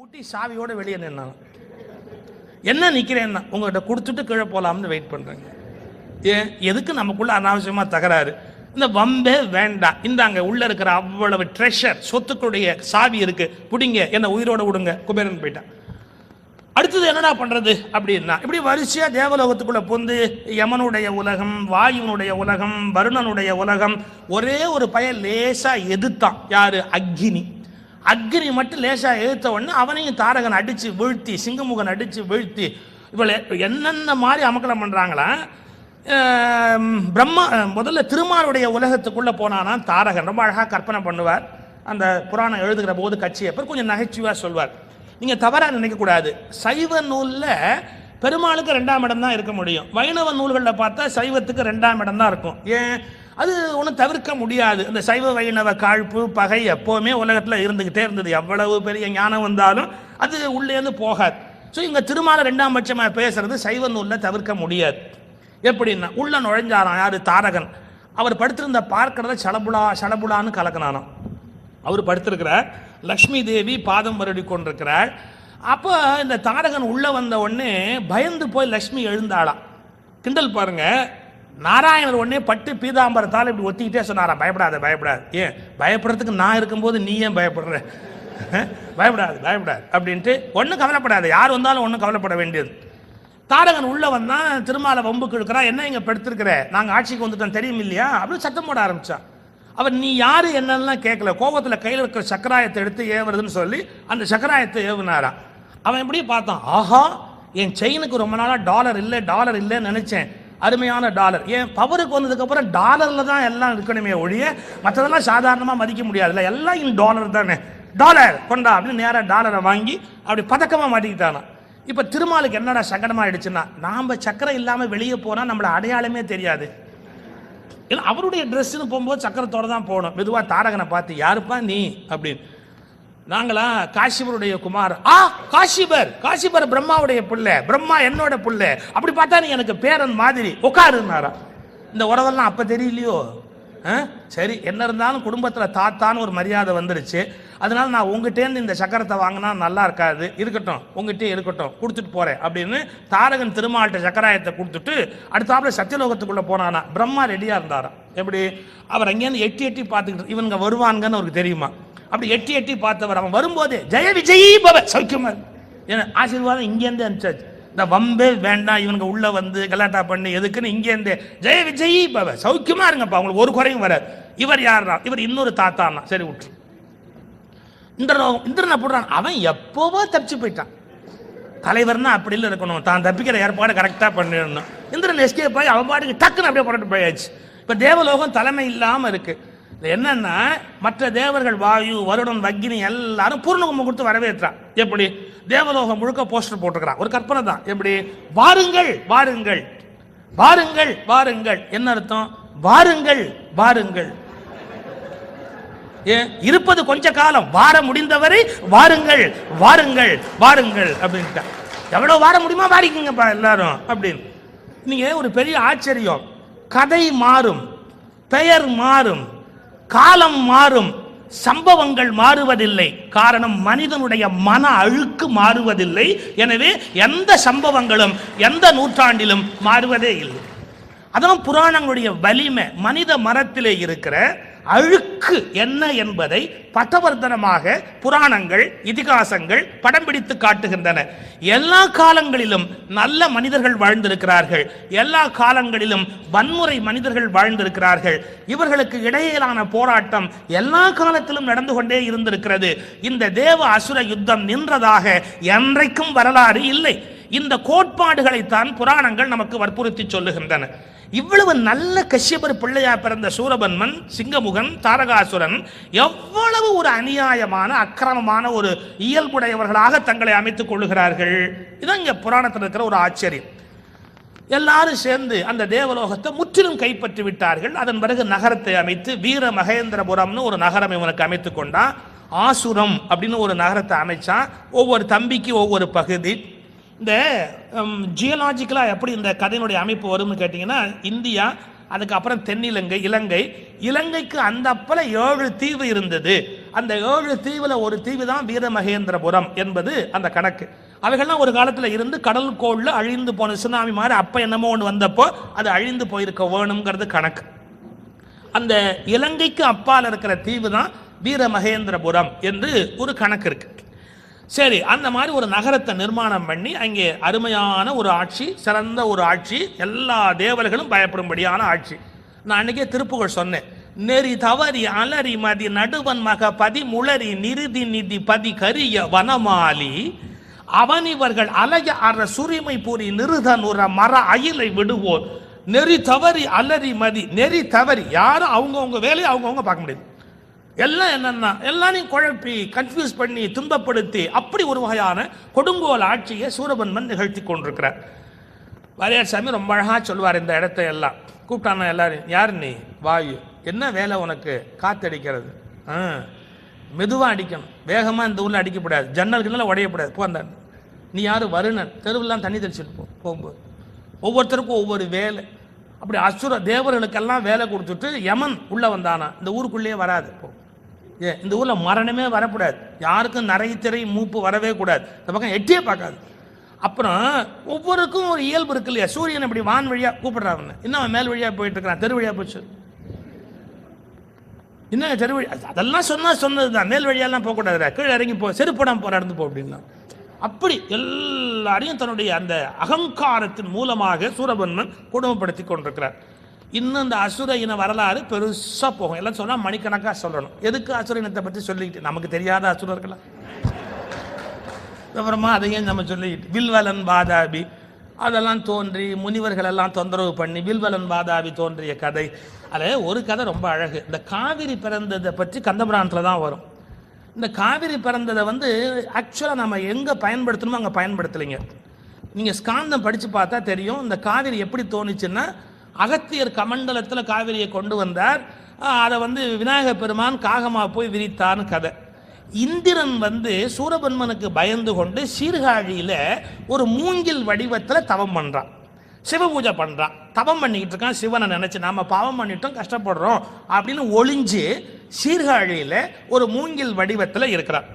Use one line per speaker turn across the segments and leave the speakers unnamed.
பூட்டி சாவியோட வெளியே நின்னான். என்ன நிற்கிறேன்னா உங்கள்கிட்ட கொடுத்துட்டு கீழே போகலாம்னு வெயிட் பண்ணுறேங்க. ஏன் எதுக்கு நமக்குள்ள அனாவசியமாக தகராறு? இந்த வம்பே வேண்டாம், இந்தாங்க உள்ள இருக்கிற அவ்வளவு ட்ரெஷர் சொத்துக்களுடைய சாவி இருக்கு, பிடிங்க, என்ன உயிரோட விடுங்க. குபேரன் போயிட்டான். அடுத்தது என்னடா பண்றது அப்படின்னா இப்படி வரிசையா தேவலோகத்துக்குள்ள பொந்து யமனுடைய உலகம், வாயுனுடைய உலகம், வருணனுடைய உலகம், ஒரே ஒரு பையன் லேசா எதிர்த்தான். யாரு? அக்னி. அக்னி மட்டும் லேசா எதிர்த்த உடனே அவனையும் தாரகன் அடிச்சு வீழ்த்தி, சிங்கமுகன் அடிச்சு வீழ்த்தி, இவளை என்னென்ன மாதிரி அமக்கலம் பண்றாங்களா. பிரம்மா முதல்ல திருமாலுடைய உலகத்துக்குள்ள போனானா தாரகன். ரொம்ப அழகா கற்பனை பண்ணுவார். அந்த புராணம் எழுதுகிற போது கட்சியப்பர் கொஞ்சம் நகைச்சுவா சொல்வார். நீங்க தவறா நினைக்க கூடாது. சைவ நூல்ல பெருமாளுக்கு 2ஆம் இடம் தான் இருக்க முடியும். வைணவ நூல்களில் பார்த்தா சைவத்துக்கு 2ஆம் இடம் தான் இருக்கும். ஏன்? அது ஒன்றும் தவிர்க்க முடியாது. இந்த சைவ வைணவ காழ்ப்பு பகை எப்போவுமே உலகத்தில் இருந்துகிட்டே இருந்தது. எவ்வளவு பெரிய ஞானம் வந்தாலும் அது உள்ளேருந்து போகாது. ஸோ இங்கே திருமால 2ஆம் பட்சமாக பேசுறது சைவ நூலில் தவிர்க்க முடியாது. எப்படின்னா உள்ள நுழைஞ்சாராம் யாரு? தாரகன். அவர் படுத்திருந்த பார்க்கிறத சலபுலான்னு கலக்கினானாம். அவர் படுத்திருக்கிறார், லக்ஷ்மி தேவி பாதம் வருடி கொண்டிருக்கிறாள். அப்போ இந்த தாரகன் உள்ள வந்த உடனே பயந்து போய் லக்ஷ்மி எழுந்தாளாம். கிண்டல் பாருங்க, நாராயணர் உடனே பட்டு பீதாம்பரத்தால் இப்படி ஒத்திக்கிட்டே சொன்னாராம், பயப்படாத பயப்படாது. ஏன் பயப்படுறதுக்கு நான் இருக்கும்போது நீ ஏன் பயப்படுற? பயப்படாது பயப்படாது அப்படின்ட்டு. ஒன்றும் கவலைப்படாது, யார் வந்தாலும் ஒன்றும் கவலைப்பட வேண்டியது. தாரகன் உள்ள வந்தா திருமால வம்புக்கு இழுக்கிறா. என்ன இங்க படுத்திருக்கிற, நாங்கள் ஆட்சிக்கு வந்துட்டோம் தெரியும் இல்லையா அப்படின்னு சத்தம் போட ஆரம்பிச்சா. அவர் நீ யாரு என்னெல்லாம் கேட்கல, கோபத்தில் கையில் இருக்கிற சக்கராயத்தை எடுத்து ஏவுறதுன்னு சொல்லி அந்த சக்கராயத்தை ஏவுனாரா. அவன் எப்படி பார்த்தான், ஆஹா என் செயினுக்கு ரொம்ப நாளாக டாலர் இல்லைன்னு நினைச்சேன், அருமையான டாலர். ஏன் பவருக்கு வந்ததுக்கு அப்புறம் டாலர்ல தான் எல்லாம் இருக்கணுமே ஒழிய மற்றதெல்லாம் சாதாரணமாக மதிக்க முடியாதுல்ல, எல்லாம் இன் டாலர் தானே, டாலர் கொண்டா அப்படின்னு நேராக டாலரை வாங்கி அப்படி பதக்கமாக மாட்டிக்கிட்டானா. இப்போ திருமாலுக்கு என்னடா சங்கடமாயிடுச்சுன்னா, நாம் சக்கரை இல்லாமல் வெளியே போனால் நம்மளை அடையாளமே தெரியாது. இல்லை அவருடைய ட்ரெஸ்ஸுன்னு போகும்போது சக்கரத்தோட தான் போகணும். மெதுவாக தாரகனை பார்த்து யாருப்பா நீ அப்படின்னு. நாங்களா காசிபருடைய குமார். காசிபர் பிரம்மாவுடைய பிள்ளை, பிரம்மா என்னோட பிள்ளை, அப்படி பார்த்தா நீ எனக்கு பேரன் மாதிரி உட்காருன்னாரா. இந்த உறவெல்லாம் அப்போ தெரியலையோ? சரி என்ன இருந்தாலும் குடும்பத்தில் தாத்தான்னு ஒரு மரியாதை வந்துருச்சு, அதனால நான் உங்ககிட்டேருந்து இந்த சக்கரத்தை வாங்கினா நல்லா இருக்காது, இருக்கட்டும் உங்ககிட்டே இருக்கட்டும் கொடுத்துட்டு போறேன் அப்படின்னு தாரகன் திருமால்கிட்ட சக்கராயத்தை கொடுத்துட்டு அடுத்தாப்புல சத்தியலோகத்துக்குள்ள போனானா. பிரம்மா ரெடியா இருந்தாராம். எப்படி? அவர் அங்கேருந்து எட்டி பார்த்துக்கிட்டு இவனுங்க வருவாங்கன்னு அவருக்கு தெரியுமா. அப்படி எட்டி பார்த்தவர் அவன் வரும்போதே ஜெய விஜயி பவ சௌக்கியமா ஏன்னா ஆசீர்வாதம் இங்கேருந்து அனுப்பிச்சாச்சு. இந்த வம்பே வேண்டாம், இவனுங்க உள்ள வந்து கலாட்டா பண்ணி எதுக்குன்னு இங்கேருந்து ஜெய விஜயி பவ சௌக்கியமா இருங்கப்பா, உங்களுக்கு ஒரு குறையும் வராது. இவர் யாரா? இவர் இன்னொரு தாத்தானா. சரி விட்டு. இந்திரனை போடுறான். அவன் எப்போவோ தப்பிச்சு போயிட்டான். தலைவர்னா அப்படி இல்லை இருக்கணும், தான் தப்பிக்கிற ஏற்பாடு கரெக்டாக பண்ணிடணும். இந்திரன் எஸ்கேப் ஆகி அவன் பாட்டுக்கு டக்குன்னு அப்படியே போட்டு போயாச்சு. இப்போ தேவலோகம் தலைமை இல்லாமல் இருக்கு. என்னன்னா மற்ற தேவர்கள் வாயு வருடன் அக்னி எல்லாரும் பூர்ணகுமம் கொடுத்து வரவேற்றான். எப்படி? தேவலோகம் முழுக்க போஸ்டர் போட்டுக்கிறான். ஒரு கற்பனை தான். எப்படி? வாருங்கள் வாருங்கள் வாருங்கள் வாருங்கள். என்ன அர்த்தம்? வாருங்கள் வாருங்கள். இருப்பது கொஞ்ச காலம், வார முடிந்தவரை வாருங்கள் வாருங்கள் வாருங்கள் அப்படின்ட்டு. எவ்வளவு வார முடியுமா வாரிக்குங்கப்பா எல்லாரும் அப்படின்னு. நீங்க ஒரு பெரிய ஆச்சரியம், கதை மாறும், பெயர் மாறும், காலம் மாறும், சம்பவங்கள் மாறுவதில்லை. காரணம் மனிதனுடைய மன அழுக்கு மாறுவதில்லை. எனவே எந்த சம்பவங்களும் எந்த நூற்றாண்டிலும் மாறுவதே இல்லை. அதான் புராணங்களுடைய வலிமை. மனித மரத்திலே இருக்கிற அழுக்கு என்ன என்பதை பட்டவர்த்தனமாக புராணங்கள் இதிகாசங்கள் படம் பிடித்து காட்டுகின்றன. எல்லா காலங்களிலும் நல்ல மனிதர்கள் வாழ்ந்திருக்கிறார்கள், எல்லா காலங்களிலும் வன்முறை மனிதர்கள் வாழ்ந்திருக்கிறார்கள். இவர்களுக்கு இடையிலான போராட்டம் எல்லா காலத்திலும் நடந்து கொண்டே இருந்திருக்கிறது. இந்த தேவ அசுர யுத்தம் நின்றதாக என்றைக்கும் வரலாறு இல்லை. இந்த கோட்பாடுகளைத்தான் புராணங்கள் நமக்கு வற்புறுத்தி சொல்லுகின்றன. இவ்வளவு நல்ல கஷ்யபர் பிள்ளையா பிறந்த சூரபன்மன், சிங்கமுகன், தாரகாசுரன் எவ்வளவு ஒரு அநியாயமான அக்கிரமமான ஒரு இயல்புடையவர்களாக தங்களை அமைத்துக் கொள்ளுகிறார்கள். இதான் இங்க புராணத்தில் இருக்கிற ஒரு ஆச்சரியம். எல்லாரும் சேர்ந்து அந்த தேவலோகத்தை முற்றிலும் கைப்பற்றி விட்டார்கள். அதன் பிறகு நகரத்தை அமைத்து வீர மகேந்திரபுரம்னு ஒரு நகரம் இவனுக்கு அமைத்துக் கொண்டான். ஆசுரம் அப்படின்னு ஒரு நகரத்தை அமைச்சான். ஒவ்வொரு தம்பிக்கு ஒவ்வொரு பகுதி. இந்த ஜியலாஜிக்கலாக எப்படி இந்த கதையினுடைய அமைப்பு வரும்னு கேட்டிங்கன்னா, இந்தியா, அதுக்கப்புறம் தென்னிலங்கை, இலங்கைக்கு அந்த அப்பல 7 தீவு இருந்தது அந்த 7 தீவுல ஒரு தீவு தான் வீரமகேந்திரபுரம் என்பது அந்த கணக்கு. அவைகள்லாம் ஒரு காலத்தில் இருந்து கடல் கோள்ல அழிந்து போன சுனாமி மாதிரி அப்ப என்னமோ ஒன்று வந்தப்போ அது அழிந்து போயிருக்க வேணுங்கிறது கணக்கு. அந்த இலங்கைக்கு அப்பால் இருக்கிற தீவு தான் வீரமகேந்திரபுரம் என்று ஒரு கணக்கு இருக்கு. சரி, அந்த மாதிரி ஒரு நகரத்தை நிர்மாணம் பண்ணி அங்கே அருமையான ஒரு ஆட்சி, சிறந்த ஒரு ஆட்சி, எல்லா தேவர்களும் பயப்படும்படியான ஆட்சி. நான் அன்னைக்கே திருப்புகழ் சொன்னேன். நெறி தவறி அலறி மதி நடுவன் மக பதி முளரி நிருதி நிதி பதி கரிய வனமாலி அவனிவர்கள் அலைய அற சுரிமை பூரி நிருதனுற மர அயிலை விடுவோர் நெறி தவறி அலறி மதி. நெறி தவறி யாரும் அவங்கவுங்க வேலையை அவங்கவுங்க பார்க்க முடியாது. எல்லாம் என்னன்னா எல்லாரையும் குழப்பி கன்ஃபியூஸ் பண்ணி துன்பப்படுத்தி அப்படி ஒரு வகையான கொடுங்கோல் ஆட்சியை சூரபன்மன் நிகழ்த்தி கொண்டிருக்கிறார். வாரியார் சாமி ரொம்ப அழகா சொல்வார். இந்த இடத்தை எல்லாம் கூப்பிட்டானா எல்லாரும், யார் நீ? வாயு. என்ன வேலை உனக்கு? காத்தடிக்கிறது. மெதுவாக அடிக்கணும், வேகமாக இந்த ஊரில் அடிக்கப்படாது, ஜன்னல்கள்லாம் உடையப்படாது. போ அந்த நீ யார்? வருணன். தெருவெல்லாம் தண்ணி தெளிச்சுட்டு போகும்போது ஒவ்வொருத்தருக்கும் ஒவ்வொரு வேலை. அப்படி அசுர தேவர்களுக்கெல்லாம் வேலை கொடுத்துட்டு யமன் உள்ளே வந்தானா இந்த ஊருக்குள்ளேயே வராது. இந்த ஊரில் மரணமே வரக்கூடாது, யாருக்கும் நரை திரை மூப்பு வரவே கூடாது, இந்த பக்கம் எட்டியே பார்க்காது. அப்புறம் ஒவ்வொருக்கும் ஒரு இயல்பு இருக்கு இல்லையா? சூரியன் இப்படி வான் வழியாக கூப்பிடுறாங்க, இன்னும் அவன் மேல் வழியாக போயிட்டு இருக்கிறான், தெரு வழியாக போச்சு. இன்னும் தெரு வழி அதெல்லாம் சொன்னது தான். மேல் வழியெல்லாம் போகக்கூடாது, கீழே இறங்கி போ, செருப்படம் போகிற இடந்து போ அப்படின்னா. அப்படி எல்லாரையும் தன்னுடைய அந்த அகங்காரத்தின் மூலமாக சூரபன்மன் கொடுமைப்படுத்தி கொண்டிருக்கிறார். இன்னும் இந்த அசுர இன வரலாறு பெருசாக போகும். எல்லாம் சொன்னால் மணிக்கணக்காக சொல்லணும். எதுக்கு அசுர இனத்தை பற்றி சொல்லிக்கிட்டு? நமக்கு தெரியாத அசுரர்களா? அப்புறமா அதையும் நம்ம சொல்லிக்கிட்டு வில்வலன் வாதாபி அதெல்லாம் தோன்றி முனிவர்கள் எல்லாம் தொந்தரவு பண்ணி வில்வலன் வாதாபி தோன்றிய கதை. அதில் ஒரு கதை ரொம்ப அழகு. இந்த காவிரி பிறந்ததை பற்றி கந்தபுராணத்தில் தான் வரும். இந்த காவிரி பிறந்ததை ஆக்சுவலாக நம்ம எங்கே பயன்படுத்தணுமோ அங்கே பயன்படுத்தலைங்க. நீங்கள் ஸ்காந்தம் படித்து பார்த்தா தெரியும். இந்த காவிரி எப்படி தோணுச்சுன்னா, அகத்தியர் கமண்டலத்தில் காவிரியை கொண்டு வந்தார். அதை விநாயக பெருமான் காகமாக போய் விரித்தான்னு கதை. இந்திரன் சூரபன்மனுக்கு பயந்து கொண்டு சீர்காழியில் ஒரு மூங்கில் வடிவத்தில் தவம் பண்ணுறான், சிவ பூஜை பண்ணுறான், தவம் பண்ணிக்கிட்டு இருக்கான். சிவனை நினச்சி நாம பாவம் பண்ணிட்டோம், கஷ்டப்படுறோம் அப்படின்னு ஒளிஞ்சு சீர்காழியில் ஒரு மூங்கில் வடிவத்தில் இருக்கிறான்.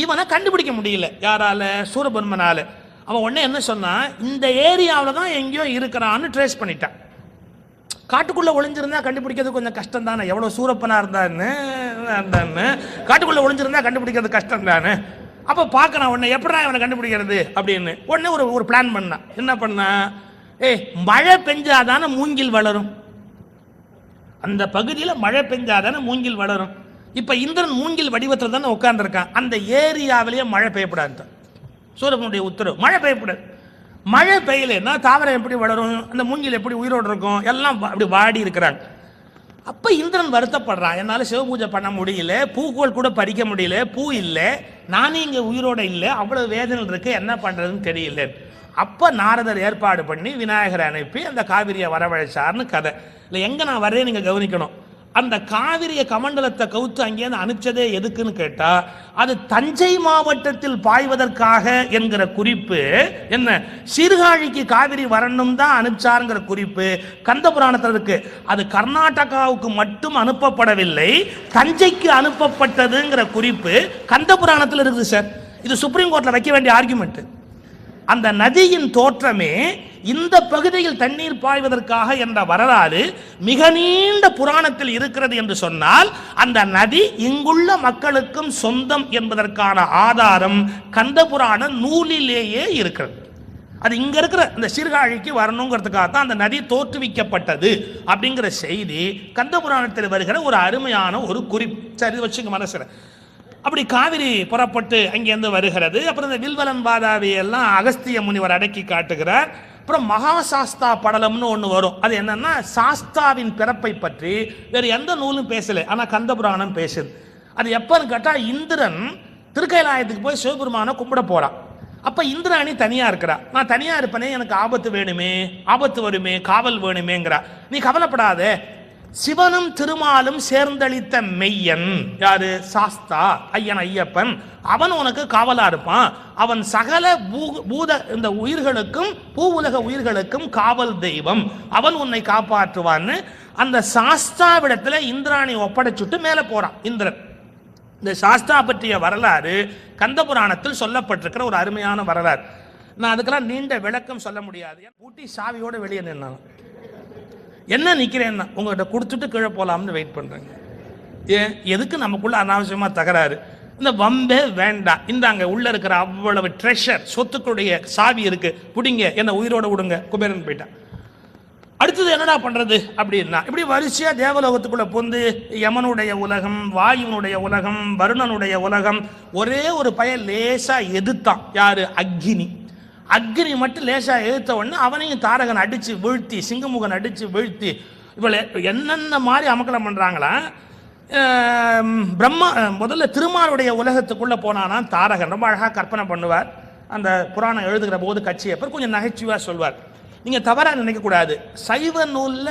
இவனை கண்டுபிடிக்க முடியல யாரால? சூரபன்மனால. அவன் உடனே என்ன சொன்னான், இந்த ஏரியாவில் தான் எங்கேயோ இருக்கிறான்னு ட்ரேஸ் பண்ணிட்டான். காட்டுக்குள்ளே ஒளிஞ்சிருந்தா கண்டுபிடிக்கிறது கொஞ்சம் கஷ்டம் தானே, எவ்வளோ சூரப்பனாக இருந்தான்னு காட்டுக்குள்ளே ஒளிஞ்சிருந்தா கண்டுபிடிக்கிறது கஷ்டம் தானே. அப்போ பார்க்கணும் உடனே எப்படா இவனை கண்டுபிடிக்கிறது அப்படின்னு உடனே ஒரு பிளான் பண்ணான். என்ன பண்ணா, மழை பெஞ்சாதானே மூங்கில் வளரும், அந்த பகுதியில் மழை பெஞ்சாதானே மூங்கில் வளரும். இப்போ இந்திரன் மூங்கில் வடிவத்தில் தானே உட்கார்ந்துருக்கான், அந்த ஏரியாவிலேயே மழை பெய்யப்படாது. சூரபனுடைய உத்தரவு, மழை பெய்யப்படாது. மழை பெய்யலைன்னா தாவரம் எப்படி வளரும், அந்த மூங்கில் எப்படி உயிரோடு இருக்கும், எல்லாம் அப்படி வாடி இருக்கிறாங்க. அப்போ இந்திரன் வருத்தப்படுறான், என்னால் சிவபூஜை பண்ண முடியல, பூக்கள் கூட பறிக்க முடியல, பூ இல்லை, நானும் இங்கே உயிரோட இல்லை, அவ்வளோ வேதனை இருக்கு, என்ன பண்ணுறதுன்னு தெரியல. அப்போ நாரதர் ஏற்பாடு பண்ணி விநாயகரை அனுப்பி அந்த காவிரியை வரவழைச்சார்னு கதை. இல்லை எங்கே நான் வரேன் நீங்கள் கவனிக்கணும். அந்த காவிரிய கமண்டலத்தை கவுத்து அங்கேருந்து அனுப்பிச்சதே எதுக்குன்னு கேட்டா, அது தஞ்சை மாவட்டத்தில் பாய்வதற்காக என்கிற குறிப்பு என்ன, சீர்காழிக்கு காவிரி வரணும் தான் அனுப்பிச்சாருங்கிற குறிப்பு கந்தபுராணத்தில் இருக்கு. அது கர்நாடகாவுக்கு மட்டும் அனுப்பப்படவில்லை, தஞ்சைக்கு அனுப்பப்பட்டதுங்கிற குறிப்பு கந்தபுராணத்தில் இருக்குது சார். இது சுப்ரீம் கோர்ட்டில் வைக்க வேண்டிய ஆர்குமெண்ட். அந்த நதியின் தோற்றமே இந்த பகுதியில் தண்ணீர் பாய்வதற்காக என்ற வரலாறு மிக நீண்ட புராணத்தில் இருக்கிறது என்று சொன்னால், அந்த நதி இங்குள்ள மக்களுக்கும் சொந்தம் என்பதற்கான ஆதாரம் கந்தபுராண நூலிலேயே இருக்கிறது. அது இங்க இருக்கிற இந்த சீர்காழிக்கு வரணுங்கிறதுக்காக தான் அந்த நதி தோற்றுவிக்கப்பட்டது அப்படிங்கிற செய்தி கந்தபுராணத்தில் வருகிற ஒரு அருமையான ஒரு குறிப்பு. சரி வச்சுங்க மனசுல. அப்படி காவிரி புறப்பட்டு அங்கேருந்து வருகிறது. அப்புறம் இந்த வில்வலன் வாதாவி எல்லாம் அகஸ்திய முனிவர் அடக்கி காட்டுகிறார். அப்புறம் மகாசாஸ்தா படலம்னு ஒன்று வரும். அது என்னன்னா, சாஸ்தாவின் பிறப்பை பற்றி வேறு எந்த நூலும் பேசலை, ஆனால் கந்தபுராணம் பேசுது. அது எப்பன்னு கேட்டால், இந்திரன் திருக்கைலாயத்துக்கு போய் சிவபெருமானை கும்பிட போறான். அப்போ இந்திராணி தனியாக இருக்கிறா. நான் தனியாக இருப்பேனே, எனக்கு ஆபத்து வேணுமே, ஆபத்து வருமே, காவல் வேணுமேங்கிறா. நீ கவலைப்படாத, சிவனும் திருமாலும் சேர்ந்தளித்த மெய்யன் யாரு? சாஸ்தா, ஐயன் ஐயப்பன். அவன் உனக்கு காவலா இருப்பான். அவன் சகல பூத இந்த உயிர்களுக்கும் பூ உலக உயிர்களுக்கும் காவல் தெய்வம். அவன் உன்னை காப்பாற்றுவான்னு அந்த சாஸ்தாவிடத்துல இந்திராணி ஒப்படைச்சுட்டு மேலே போறான் இந்திரன். இந்த சாஸ்தா பற்றிய வரலாறு கந்த புராணத்தில் சொல்லப்பட்டிருக்கிற ஒரு அருமையான வரலாறு. நான் அதுக்கெல்லாம் நீண்ட விளக்கம் சொல்ல முடியாது. பூட்டி சாவியோட வெளியே நின்னாலும் என்ன நிற்கிறேன்னா உங்கள்கிட்ட கொடுத்துட்டு கீழே போகலாம்னு வெயிட் பண்ணுறேங்க. ஏன் எதுக்கு நமக்குள்ள அனாவசியமாக தகராறு? இந்த வம்பே வேண்டாம். இந்த அங்கே உள்ள இருக்கிற அவ்வளவு ட்ரெஷர் சொத்துக்களுடைய சாவி இருக்கு, பிடிங்க என்ன உயிரோட விடுங்க. குபேரன் போயிட்டான். அடுத்தது என்னடா பண்றது அப்படின்னா இப்படி வரிசையா தேவலோகத்துக்குள்ள பொந்து யமனுடைய உலகம், வாயுனுடைய உலகம், வருணனுடைய உலகம், ஒரே ஒரு பையன் லேசா எதிர்த்தான். யாரு? அக்னி. அக்னி மட்டும் லேசா எதிர்த்த உடனே அவனையும் தாரகன் அடிச்சு வீழ்த்தி, சிங்கமுகன் அடிச்சு வீழ்த்தி, இவளை என்னென்ன மாதிரி அமக்கலம் பண்றாங்களா. பிரம்மா முதல்ல திருமாலுடைய உலகத்துக்குள்ள போனானா தாரகன். ரொம்ப அழகா கற்பனை பண்ணுவார். அந்த புராணம் எழுதுகிற போது கட்சியப்பர் கொஞ்சம் நகைச்சுவா சொல்வார். நீங்க தவறா நினைக்க கூடாது. சைவ நூல்ல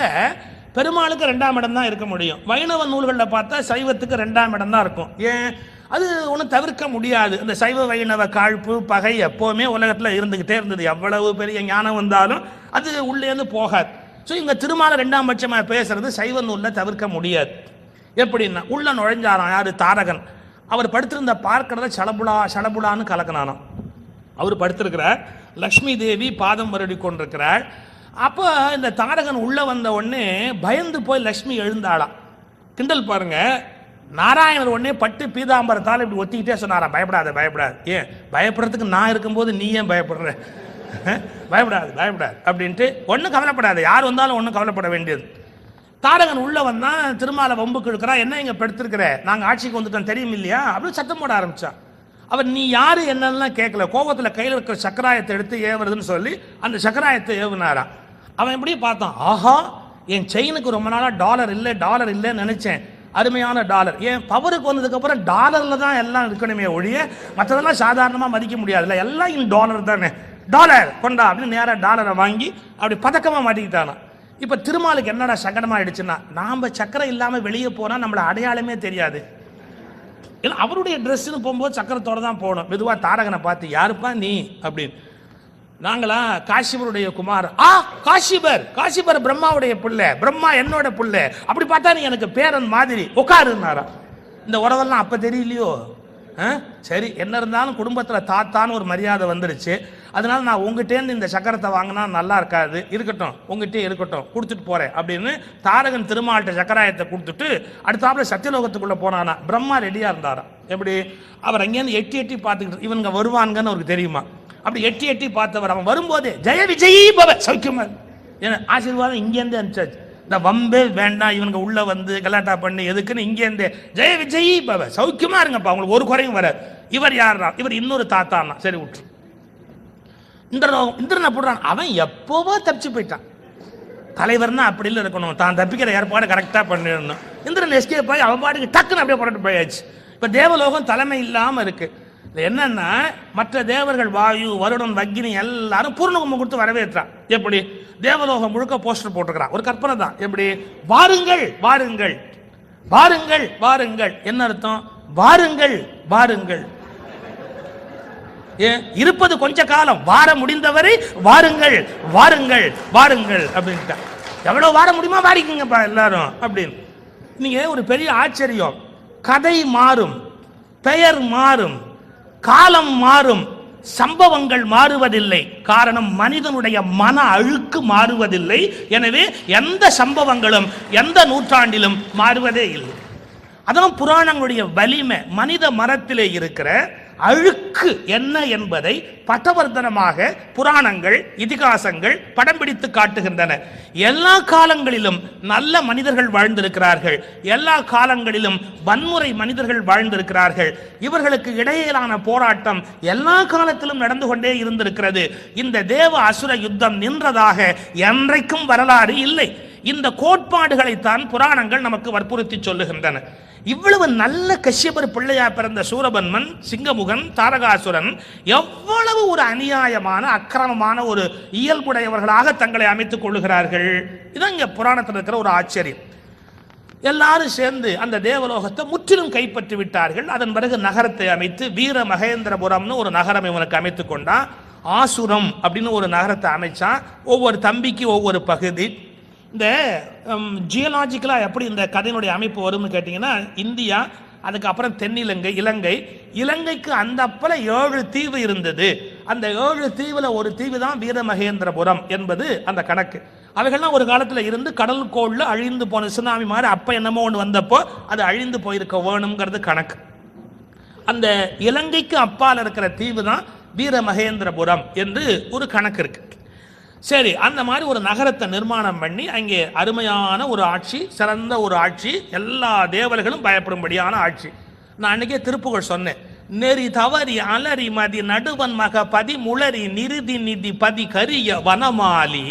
பெருமாளுக்கு 2ஆம் இடம் தான் இருக்க முடியும். வைணவ நூல்களில் பார்த்தா சைவத்துக்கு 2ஆம் இடம் தான் இருக்கும். ஏன்? அது ஒன்றும் தவிர்க்க முடியாது. இந்த சைவ வைணவ காழ்ப்பு பகை எப்போவுமே உலகத்தில் இருந்துக்கிட்டே இருந்தது. எவ்வளவு பெரிய ஞானம் வந்தாலும் அது உள்ளேருந்து போகாது. ஸோ இங்கே திருமால 2ஆம் பட்சமாக பேசுறது சைவ நூலில் தவிர்க்க முடியாது. எப்படின்னா உள்ள நுழைஞ்சாராம் யாரு? தாரகன். அவர் படுத்திருந்த பார்க்கறத சலபுலான்னு கலக்கினானாம். அவர் படுத்திருக்கிறார், லக்ஷ்மி தேவி பாதம் வருடி கொண்டிருக்கிறாள். அப்போ இந்த தாரகன் உள்ள வந்த உடனே பயந்து போய் லக்ஷ்மி எழுந்தாளாம். கிண்டல் பாருங்க. நாராயணர் உடனே பட்டு பீதாம்பரத்தால் இப்படி ஒத்திக்கிட்டே சொன்னாராம், பயப்படாத பயப்படாது. ஏன் பயப்படுறதுக்கு நான் இருக்கும்போது நீ ஏன் பயப்படுற? பயப்படாது பயப்படாது அப்படின்ட்டு ஒன்றும் கவலைப்படாது. யார் வந்தாலும் ஒன்றும் கவலைப்பட வேண்டியது. தாரகன் உள்ள வந்தா திருமால வம்புக்கு இருக்கிறா. என்ன இங்க படுத்திருக்கிற? நாங்கள் ஆட்சிக்கு வந்துட்டோம் தெரியும் இல்லையா அப்படின்னு சத்தம் போட ஆரம்பிச்சான். அவர் நீ யாரு என்னெல்லாம் கேட்கல. கோபத்தில் கையில் இருக்கிற சக்கராயத்தை எடுத்து ஏவுறதுன்னு சொல்லி அந்த சக்கராயத்தை ஏவுனாரா. அவன் எப்படி பார்த்தான், ஆஹா என் செயினுக்கு ரொம்ப நாளாக டாலர் இல்லைன்னு நினைச்சேன். அருமையான டாலர். ஏன் பவருக்கு வந்ததுக்கு அப்புறம் டாலர்ல தான் எல்லாம் இருக்கணுமே ஒழிய மற்றதெல்லாம் சாதாரணமாக மதிக்க முடியாதுல்ல. எல்லாம் இன் டாலர் தானே. டாலர் கொண்டா அப்படின்னு நேராக டாலரை வாங்கி அப்படி பதக்கமாக மாட்டிக்கிட்டானா. இப்போ திருமாலுக்கு என்னடா சங்கடமாயிடுச்சுன்னா, நாம் சக்கரை இல்லாமல் வெளியே போனால் நம்மளை அடையாளமே தெரியாது. ஏன்னா அவருடைய ட்ரெஸ்ஸுன்னு போகும்போது சக்கரத்தோடு தான் போகணும். மெதுவாக தாரகனை பார்த்து யாருப்பா நீ அப்படின்னு. நாங்களா காசிபருடைய குமார். காசிபர் பிரம்மாவுடைய பிள்ளை, பிரம்மா என்னோட பிள்ளை. அப்படி பார்த்தா நீ எனக்கு பேரன் மாதிரி உட்காருன்னாரா. இந்த உறவெல்லாம் அப்போ தெரியலையோ? சரி என்ன இருந்தாலும் குடும்பத்தில் தாத்தான்னு ஒரு மரியாதை வந்துருச்சு. அதனால நான் உங்ககிட்டேருந்து இந்த சக்கரத்தை வாங்கினா நல்லா இருக்காது, இருக்கட்டும் உங்ககிட்டே இருக்கட்டும், கொடுத்துட்டு போறேன் அப்படின்னு தாரகன் திருமால்கிட்ட சக்கராயத்தை கொடுத்துட்டு அடுத்தாப்புல சத்தியலோகத்துக்குள்ள போனானா. பிரம்மா ரெடியா இருந்தாராம். எப்படி? அவர் அங்கேருந்து எட்டி பார்த்துக்கிட்டு இவங்க வருவாங்கன்னு அவருக்கு தெரியுமா. அப்படி எட்டி பார்த்தவர் அவன் வரும்போதே ஜெய விஜயி பவ சௌக்கியமா ஏன்னா ஆசீர்வாதம் இங்கேருந்தே அனுப்பிச்சாச்சு. இந்த வம்பே வேண்டாம், இவங்க உள்ள வந்து கலாட்டா பண்ணி எதுக்குன்னு இங்கேருந்தே ஜெய விஜயி பவ சௌக்கியமா இருங்கப்பா, அவங்களுக்கு ஒரு குறையும் வராது. இவர் யாரா? இவர் இன்னொரு தாத்தான்னா. சரி விட்டு இந்திரனை போடுறான். அவன் எப்போவோ தப்பிச்சு போயிட்டான். தலைவர்னா அப்படி இல்லை இருக்கணும், தான் தப்பிக்கிற ஏற்பாடு கரெக்டாக பண்ணிடணும். இந்திரன் எஸ்கேப் ஆகி அவன் பாட்டுக்கு டக்குன்னு அப்படியே புறட்டு போயாச்சு. இப்போ தேவலோகம் தலைமை இல்லாமல் இருக்கு. என்னன்னா மற்ற தேவர்கள் வாயு வருடன் அக்னி எல்லாரும் பூர்ணகுமம் கொடுத்து வரவேற்றான். எப்படி? தேவலோகம் முழுக்க போஸ்டர் போட்டுக்கிறான். ஒரு கற்பனை தான். எப்படி? வாருங்கள் வாருங்கள் வாருங்கள் வாருங்கள். என்ன அர்த்தம்? வாருங்கள் வாருங்கள். இருப்பது கொஞ்ச காலம், வார முடிந்தவரை வாருங்கள் வாருங்கள் வாருங்கள் அப்படின்ட்டா. எவ்வளவு வார முடியுமா வாரிக்குங்கப்பா எல்லாரும் அப்படின்னு. நீங்க ஒரு பெரிய ஆச்சரியம். கதை மாறும், பெயர் மாறும், காலம் மாறும், சம்பவங்கள் மாறுவதில்லை. காரணம் மனிதனுடைய மன அழுக்கு மாறுவதில்லை. எனவே எந்த சம்பவங்களும் எந்த நூற்றாண்டிலும் மாறுவதே இல்லை. அதான் புராணங்களுடைய வலிமை. மனித மரத்திலே இருக்கிற அழுக்கு என்ன என்பதை பட்டவர்த்தனமாக புராணங்கள் இதிகாசங்கள் படம் பிடித்து காட்டுகின்றன. எல்லா காலங்களிலும் நல்ல மனிதர்கள் வாழ்ந்திருக்கிறார்கள், எல்லா காலங்களிலும் வன்முறை மனிதர்கள் வாழ்ந்திருக்கிறார்கள். இவர்களுக்கு இடையிலான போராட்டம் எல்லா காலத்திலும் நடந்து கொண்டே இருந்திருக்கிறது. இந்த தேவ அசுர யுத்தம் நின்றதாக என்றைக்கும் வரலாறு இல்லை. இந்த கோட்பாடுகளைத்தான் புராணங்கள் நமக்கு வற்புறுத்தி சொல்லுகின்றன. இவ்வளவு நல்ல கஷ்யபர் பிள்ளையா பிறந்த சூரபன்மன், சிங்கமுகன், தாரகாசுரன் எவ்வளவு ஒரு அநியாயமான அக்கிரமமான ஒரு இயல்புடையவர்களாக தங்களை அமைத்துக் கொள்ளுகிறார்கள். இதான் இங்க புராணத்தில் இருக்கிற ஒரு ஆச்சரியம். எல்லாரும் சேர்ந்து அந்த தேவலோகத்தை முற்றிலும் கைப்பற்றி விட்டார்கள். அதன் பிறகு நகரத்தை அமைத்து வீர மகேந்திரபுரம்னு ஒரு நகரம் இவனுக்கு அமைத்துக் கொண்டான். ஆசுரம் அப்படின்னு ஒரு நகரத்தை அமைச்சான். ஒவ்வொரு தம்பிக்கு ஒவ்வொரு பகுதி. இந்த ஜியலாஜிக்கலாக எப்படி இந்த கதையினுடைய அமைப்பு வரும்னு கேட்டிங்கன்னா, இந்தியா அதுக்கப்புறம் தென்னிலங்கை, இலங்கை. இலங்கைக்கு அந்த அப்பல 7 தீவு இருந்தது. அந்த 7 தீவுல ஒரு தீவு தான் வீரமகேந்திரபுரம் என்பது அந்த கணக்கு. அவைகள்லாம் ஒரு காலத்தில் இருந்து கடலுக்கோள்ல அழிந்து போன சுனாமி மாதிரி அப்ப என்னமோ ஒன்று வந்தப்போ அது அழிந்து போயிருக்க வேணுங்கிறது கணக்கு. அந்த இலங்கைக்கு அப்பால் இருக்கிற தீவு தான் வீரமகேந்திரபுரம் என்று ஒரு கணக்கு இருக்கு. சரி, அந்த மாதிரி ஒரு நகரத்தை நிர்மாணம் பண்ணி அங்கே அருமையான ஒரு ஆட்சி, சிறந்த ஒரு ஆட்சி, எல்லா தேவர்களும் பயப்படும்படியான ஆட்சி. நான் அன்னைக்கே திருப்புகழ் சொன்னேன். நெறி தவறி அலறி மதி நடுவன் மக பதி முளரி நிருதி நிதி பதி கரிய வனமாலி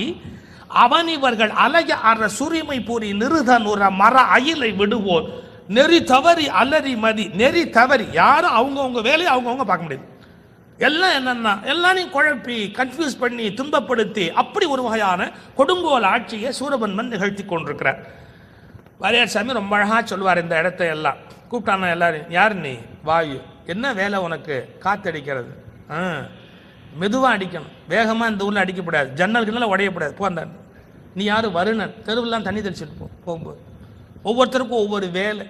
அவனிவர்கள் அலைய அற சுரிமை பூரி நிருதன் உற மர அயிலை விடுவோர் நெறி தவறி அலறி மதி. நெறி தவறி யாரும் அவங்கவுங்க வேலையை அவங்கவுங்க பார்க்க முடியாது. எல்லாம் என்னன்னா எல்லாரையும் குழப்பி கன்ஃபியூஸ் பண்ணி துன்பப்படுத்தி அப்படி ஒரு வகையான கொடுங்கோல் ஆட்சியை சூரபன்மன் நிகழ்த்தி கொண்டிருக்கிறார். வாரியார் சாமி ரொம்ப அழகா சொல்வார். இந்த இடத்தை எல்லாம் கூப்பிட்டானா எல்லாரும், யார் நீ? வாயு. என்ன வேலை உனக்கு? காத்தடிக்கிறது. மெதுவா அடிக்கணும், வேகமா இந்த ஊர்ல அடிக்கப்படாது, ஜன்னல்கள்லாம் உடையப்படாது. போ அந்த நீ யாரு? வருணன். தெருவெல்லாம் தண்ணி தெளிச்சுட்டு போகும்போது ஒவ்வொருத்தருக்கும் ஒவ்வொரு வேலை.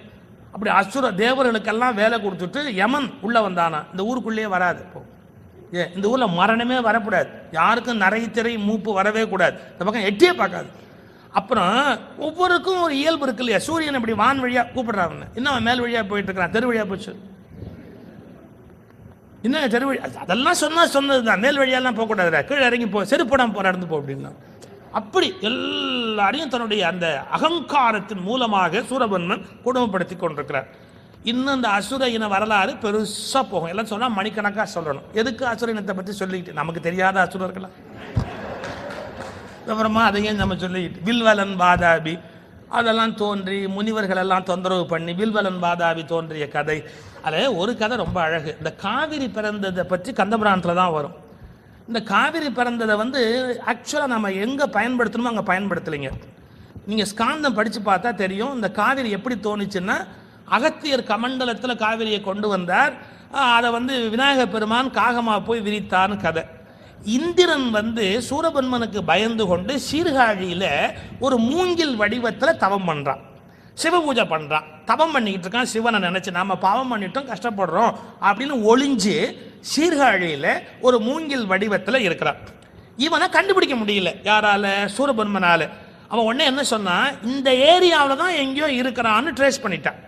அப்படி அசுர தேவர்களுக்கெல்லாம் வேலை கொடுத்துட்டு யமன் உள்ள வந்தானா இந்த ஊருக்குள்ளேயே வராது. இந்த ஊர்ல மரணமே வரக்கூடாது, யாருக்கும் நிறைய திரை மூப்பு வரவே கூடாது, இந்த பக்கம் எட்டியே பார்க்காது. அப்புறம் ஒவ்வொருக்கும் ஒரு இயல்பு இருக்கு இல்லையா? சூரியன் இப்படி வான் வழியா கூப்பிடுறாங்க, இன்னும் மேல் வழியா போயிட்டு இருக்கிறான், தெரு வழியா போச்சு. இன்னும் தெரு வழி அதெல்லாம் சொன்னதுதான், மேல் வழியெல்லாம் போகக்கூடாது, கீழே இறங்கி போ, செருப்படம் போற இடந்து போ அப்படின்னா. அப்படி எல்லாரையும் தன்னுடைய அந்த அகங்காரத்தின் மூலமாக சூரபன்மன் கொடுமைப்படுத்தி கொண்டிருக்கிறார். இன்னும் இந்த அசுர இன வரலாறு பெருசா போகும். எல்லாம் சொன்னா மணிக்கணக்காக சொல்லணும். எதுக்கு அசுர இனத்தை பற்றி சொல்லிக்கிட்டு? நமக்கு தெரியாத அசுரர்களா? அப்புறமா அதையும் நம்ம சொல்லிக்கிட்டு வில்வலன் வாதாபி அதெல்லாம் தோன்றி முனிவர்கள் எல்லாம் தொந்தரவு பண்ணி வில்வலன் வாதாபி தோன்றிய கதை. அதில் ஒரு கதை ரொம்ப அழகு. இந்த காவிரி பிறந்ததை பற்றி கந்தபுராணத்தில் தான் வரும். இந்த காவிரி பிறந்ததை ஆக்சுவலாக நம்ம எங்கே பயன்படுத்தணுமோ அங்கே பயன்படுத்தலைங்க. நீங்கள் ஸ்காந்தம் படித்து பார்த்தா தெரியும். இந்த காவிரி எப்படி தோணுச்சுன்னா, அகத்தியர் கமண்டலத்தில் காவிரியை கொண்டு வந்தார். அதை விநாயகர் பெருமான் காகமாக போய் விரித்தான்னு கதை. இந்திரன் சூரபன்மனுக்கு பயந்து கொண்டு சீர்காழியில் ஒரு மூங்கில் வடிவத்தில் தவம் பண்ணுறான், சிவ பூஜை பண்ணுறான், தவம் பண்ணிக்கிட்டு இருக்கான். சிவனை நினச்சி நாம பாவம் பண்ணிட்டோம், கஷ்டப்படுறோம் அப்படின்னு ஒளிஞ்சு சீர்காழியில் ஒரு மூங்கில் வடிவத்தில் இருக்கிறான். இவனை கண்டுபிடிக்க முடியல, யாரால? சூரபன்மனால. அவன் உடனே என்ன சொன்னான், இந்த ஏரியாவில் தான் எங்கேயோ இருக்கிறான்னு ட்ரேஸ் பண்ணிட்டான்.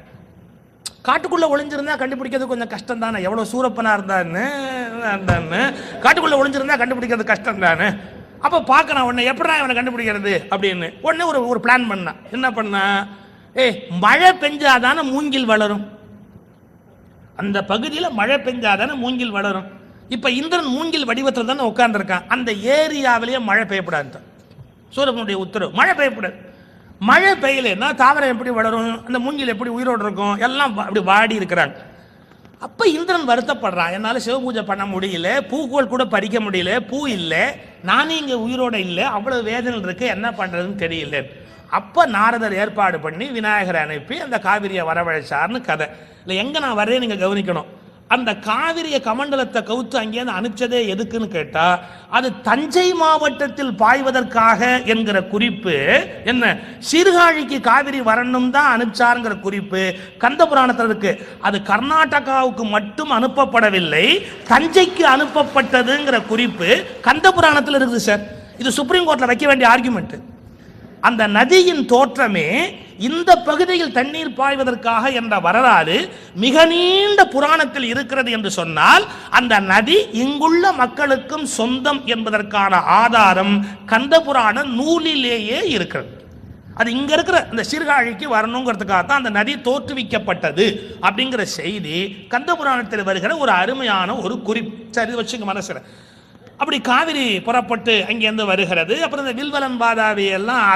காட்டுக்குள்ளே ஒளிஞ்சிருந்தா கண்டுபிடிக்கிறது கொஞ்சம் கஷ்டம் தானே, எவ்வளோ சூரப்பனா இருந்தான்னு காட்டுக்குள்ளே ஒளிஞ்சிருந்தா கண்டுபிடிக்கிறது கஷ்டம் தானே. அப்போ பார்க்கறான் உடனே, எப்படா இவனை கண்டுபிடிக்கிறது அப்படின்னு. உடனே ஒரு பிளான் பண்ணான். என்ன பண்ணா, மழை பெஞ்சாதானே மூங்கில் வளரும், அந்த பகுதியில் மழை பெஞ்சாதானே மூங்கில் வளரும். இப்போ இந்திரன் மூங்கில் வடிவத்தில் தானே உட்கார்ந்துருக்கான், அந்த ஏரியாவிலேயே மழை பெய்யப்படாது. சூரபனுடைய உத்தரவு, மழை பெய்யப்படாது. மழை பெய்யலைன்னா தாவரம் எப்படி வளரும், அந்த மூங்கில் எப்படி உயிரோடு இருக்கும், எல்லாம் அப்படி வாடி இருக்கிறாங்க. அப்போ இந்திரன் வருத்தப்படுறான், என்னால் சிவபூஜை பண்ண முடியல, பூக்கோள் கூட பறிக்க முடியல, பூ இல்லை, நானும் இங்கே உயிரோட இல்லை, அவ்வளோ வேதனை இருக்கு, என்ன பண்ணுறதுன்னு தெரியல. அப்போ நாரதர் ஏற்பாடு பண்ணி விநாயகரை அனுப்பி அந்த காவிரியை வரவழைச்சார்னு கதை. இல்லை எங்கே நான் வரேன் நீங்கள் கவனிக்கணும். அந்த காவிரிய கமண்டலத்தை கவுத்து அங்கேருந்து அனுப்பிச்சதே எதுக்குன்னு கேட்டா, அது தஞ்சை மாவட்டத்தில் பாய்வதற்காக என்கிற குறிப்பு என்ன, சீர்காழிக்கு காவிரி வரணும் தான் அனுப்பிச்சாருங்கிற குறிப்பு கந்தபுராணத்தில் இருக்கு. அது கர்நாடகாவுக்கு மட்டும் அனுப்பப்படவில்லை, தஞ்சைக்கு அனுப்பப்பட்டதுங்கிற குறிப்பு கந்தபுராணத்தில் இருக்குது சார். இது சுப்ரீம் கோர்ட்ல வைக்க வேண்டிய ஆர்குமெண்ட். அந்த நதியின் தோற்றமே இந்த பகுதியில் தண்ணீர் பாய்வதற்காக என்ற வரலாறு மிக நீண்ட புராணத்தில் இருக்கிறது என்று சொன்னால், அந்த நதி இங்குள்ள மக்களுக்கும் சொந்தம் என்பதற்கான ஆதாரம் கந்தபுராண நூலிலேயே இருக்கிறது. அது இங்க இருக்கிற அந்த சீர்காழிக்கு வரணுங்கிறதுக்காக தான் அந்த நதி தோற்றுவிக்கப்பட்டது அப்படிங்கிற செய்தி கந்தபுராணத்தில் வருகிற ஒரு அருமையான ஒரு குறிப்பு. சரி, வச்சுங்க மனசுல. அப்படி காவிரி புறப்பட்டு அங்கேருந்து வருகிறது. அப்புறம் இந்த வில்வலன் பாதாவி எல்லாம்